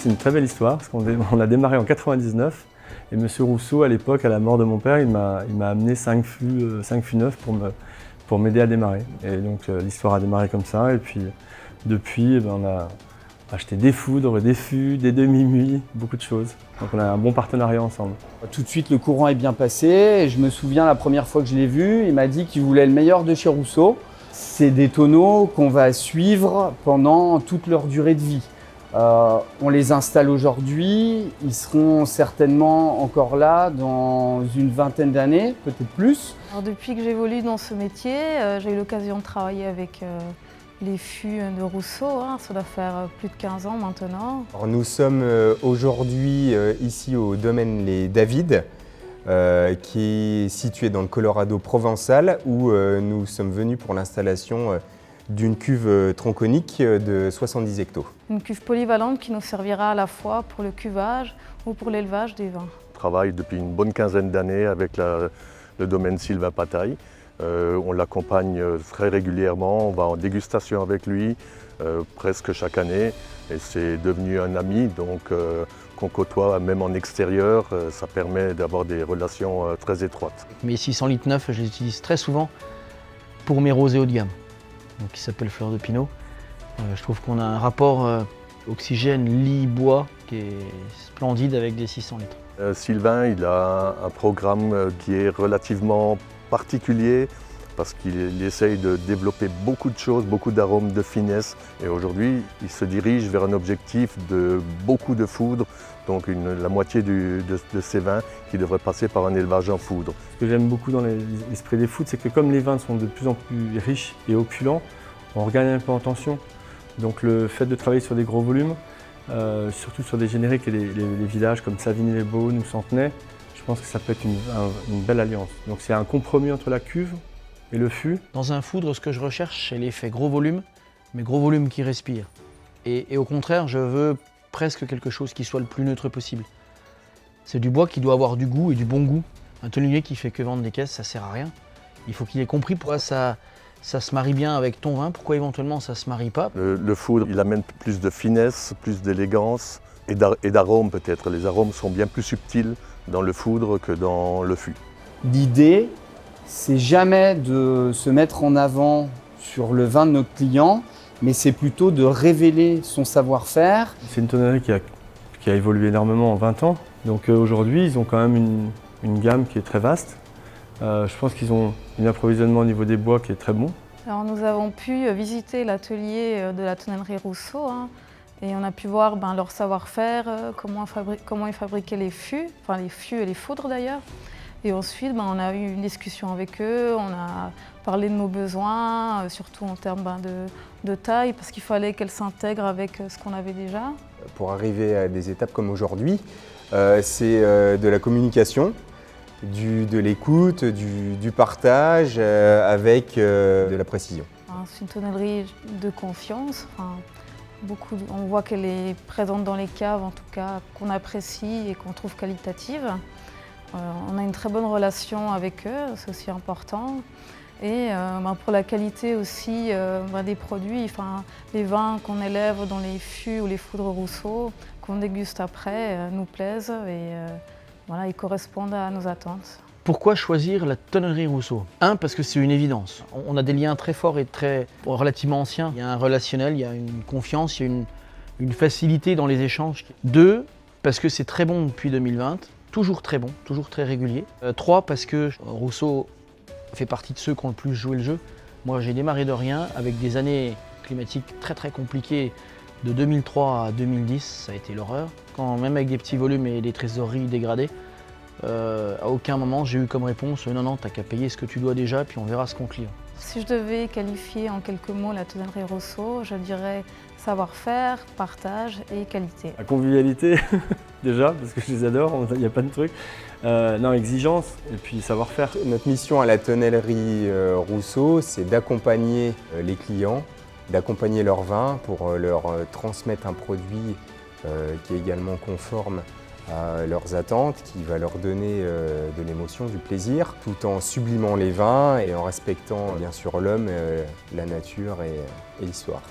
c'est une très belle histoire, parce qu'on a démarré en 99, et Monsieur Rousseau, à l'époque, à la mort de mon père, il m'a amené 5 fûts neufs pour m'aider à démarrer. Et donc l'histoire a démarré comme ça, et puis depuis, on a acheté des foudres, des fûts, des demi-muits, beaucoup de choses. Donc on a un bon partenariat ensemble. Tout de suite, le courant est bien passé. Et je me souviens, la première fois que je l'ai vu, il m'a dit qu'il voulait le meilleur de chez Rousseau. C'est des tonneaux qu'on va suivre pendant toute leur durée de vie. On les installe aujourd'hui, ils seront certainement encore là dans une vingtaine d'années, peut-être plus. Alors, depuis que j'évolue dans ce métier, j'ai eu l'occasion de travailler avec les fûts de Rousseau, ça doit faire plus de 15 ans maintenant. Alors, nous sommes aujourd'hui ici au domaine Les David, qui est situé dans le Colorado provençal, où nous sommes venus pour l'installation d'une cuve tronconique de 70 hectos. Une cuve polyvalente qui nous servira à la fois pour le cuvage ou pour l'élevage des vins. Je travaille depuis une bonne quinzaine d'années avec le domaine Sylvain Pataille. On l'accompagne très régulièrement, on va en dégustation avec lui presque chaque année et c'est devenu un ami donc qu'on côtoie même en extérieur, ça permet d'avoir des relations très étroites. Mes 600 litres neufs, je les utilise très souvent pour mes rosés haut de gamme, donc qui s'appelle Fleur de Pinot. Je trouve qu'on a un rapport oxygène, lit, bois qui est splendide avec des 600 litres. Sylvain, il a un programme qui est relativement particulier parce qu'il essaye de développer beaucoup de choses, beaucoup d'arômes, de finesse. Et aujourd'hui, il se dirige vers un objectif de beaucoup de foudre, donc la moitié de ses vins qui devraient passer par un élevage en foudre. Ce que j'aime beaucoup dans l'esprit des foudres, c'est que comme les vins sont de plus en plus riches et opulents, on regagne un peu en tension. Donc le fait de travailler sur des gros volumes, surtout sur des génériques et les villages comme Savigny-les-Beaunes ou Centenay, je pense que ça peut être une belle alliance. Donc c'est un compromis entre la cuve et le fût. Dans un foudre, ce que je recherche, c'est l'effet gros volume, mais gros volume qui respire. Et au contraire, je veux presque quelque chose qui soit le plus neutre possible. C'est du bois qui doit avoir du goût et du bon goût. Un tonnelier qui fait que vendre des caisses, ça sert à rien. Il faut qu'il ait compris pourquoi ça se marie bien avec ton vin, pourquoi éventuellement ça se marie pas. Le foudre, il amène plus de finesse, plus d'élégance et d'arômes peut-être. Les arômes sont bien plus subtils dans le foudre que dans le fût. L'idée, c'est jamais de se mettre en avant sur le vin de notre client, mais c'est plutôt de révéler son savoir-faire. C'est une tonnerie qui a évolué énormément en 20 ans. Donc aujourd'hui, ils ont quand même une gamme qui est très vaste. Je pense qu'ils ont un approvisionnement au niveau des bois qui est très bon. Alors, nous avons pu visiter l'atelier de la tonnellerie Rousseau et on a pu voir leur savoir-faire, comment ils fabriquaient les fûts, enfin les fûts et les foudres d'ailleurs. Et ensuite, on a eu une discussion avec eux, on a parlé de nos besoins, surtout en termes de taille, parce qu'il fallait qu'elle s'intègre avec ce qu'on avait déjà. Pour arriver à des étapes comme aujourd'hui, c'est de la communication, de l'écoute, du partage avec de la précision. C'est une tonnellerie de confiance. On voit qu'elle est présente dans les caves, en tout cas, qu'on apprécie et qu'on trouve qualitative. On a une très bonne relation avec eux, c'est aussi important. Et pour la qualité aussi des produits, les vins qu'on élève dans les fûts ou les foudres Rousseau, qu'on déguste après, nous plaisent et ils correspondent à nos attentes. Pourquoi choisir la tonnerie Rousseau ? Parce que c'est une évidence. On a des liens très forts et relativement anciens. Il y a un relationnel, il y a une confiance, il y a une facilité dans les échanges. 2, parce que c'est très bon depuis 2020, toujours très bon, toujours très régulier. 3, parce que Rousseau fait partie de ceux qui ont le plus joué le jeu. Moi, j'ai démarré de rien avec des années climatiques très très compliquées. De 2003 à 2010, ça a été l'horreur. Quand même avec des petits volumes et des trésoreries dégradées, à aucun moment j'ai eu comme réponse « Non, t'as qu'à payer ce que tu dois déjà, puis on verra ce qu'on client ». Si je devais qualifier en quelques mots la tonnerie Rousseau, je dirais savoir-faire, partage et qualité. La convivialité, déjà, parce que je les adore, il n'y a pas de truc. Exigence et puis savoir-faire. Notre mission à la tonnellerie Rousseau, c'est d'accompagner les clients, d'accompagner leur vin pour leur transmettre un produit qui est également conforme à leurs attentes, qui va leur donner de l'émotion, du plaisir, tout en sublimant les vins et en respectant bien sûr l'homme, la nature et l'histoire.